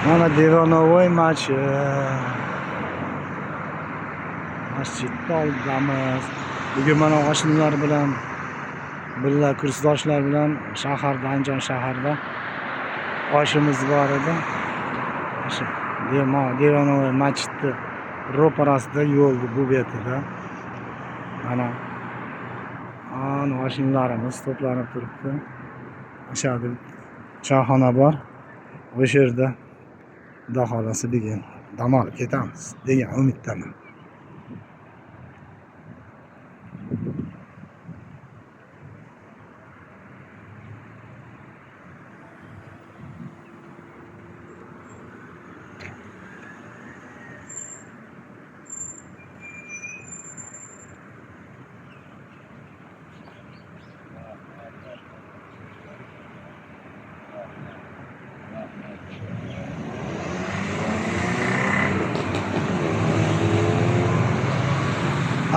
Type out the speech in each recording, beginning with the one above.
Mana Devonovoy machi. Masjidda oldamiz. Bugun mana oshnalar bilan birga kursdoshlar bilan shaharda, Andijon shaharda oshimiz bor edi. O'sha Devonovoy masjidi ro'parasida yo'ldi bu betida. Mana oshnalarimiz to'planib turibdi. O'sha yerda choyxona bor. O'sha yerda Xudo xolasa degan dam olib ketamiz degan umiddaman.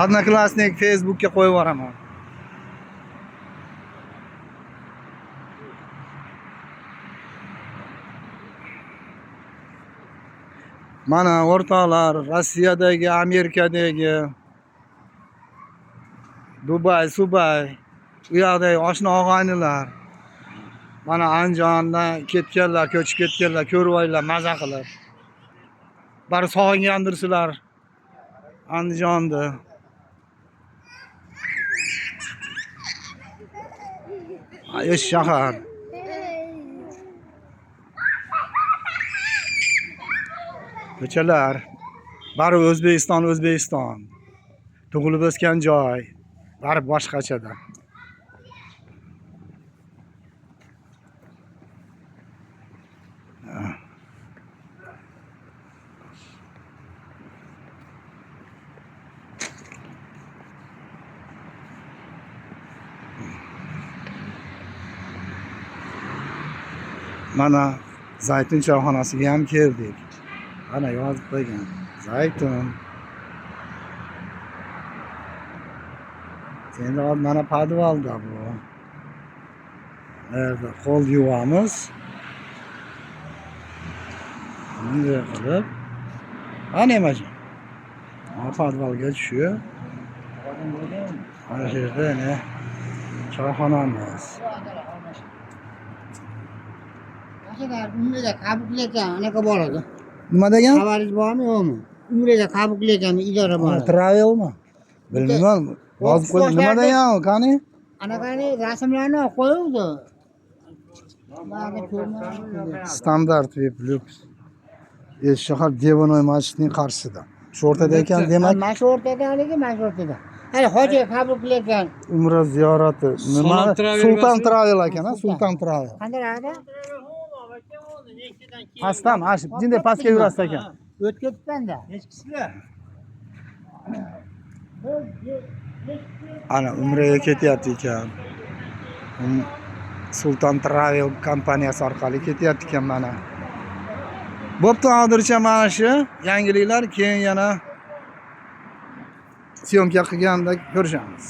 Odnoklassnik Facebook'ga qo'yib yuboraman. Mana o'rtoqlar, Rossiyadagi, Amerikadagi, Dubay, u yoqdagi oshna og'aynilar. Mana Andijondan ketganlar, ko'chib ketganlar, ko'rvoylar maza qilib. Bari sog'ingandirsizlar Andijonni. Yosh shahar. Ko'chalar. Bari O'zbekiston. Tug'ilib o'sgan joy. Bari boshqachada. Mana Zaytun choyxonasiga ham keldik. Ana yozib qo'ygan. Zaytun. Endi mana podvalda bu. Nerede qo'l yuvamiz. Bunday qilib. Ana mana. Podvalga tushib. Mana shu yerda ne? Choyxonamiz. Umrida qabukli ekan, anaqa bor edi. Nima degan? Xabaringiz bormi, yo'qmi? Umrida qabukli ekan idora bor. Travelmi? Bilmayman. Yozib qo'y. Nima degan u, qani? Anaqani rasmlarni qo'yuvdi. Standart VIP Lux. Shahar Devonovoy masjidining qarshisida. Shu o'rtada ekan, demak. Mana shu o'rtada haligi, mana shu o'rtada. Hali hoji qabukli ekan. Umra ziyorati. Nima? Sultan Travel ekan, Sultan Travel. Qanday? Pastdan, jinday pastga yurasiz ekan. O'tib ketibman-da. Ana umraga ketyapti ekan. Sultan Travel kompaniyasi orqali ketyapti ekan mana. Bo'pti, hozircha mana shu yangiliklar, keyin yana syomka qilganda ko'rishamiz.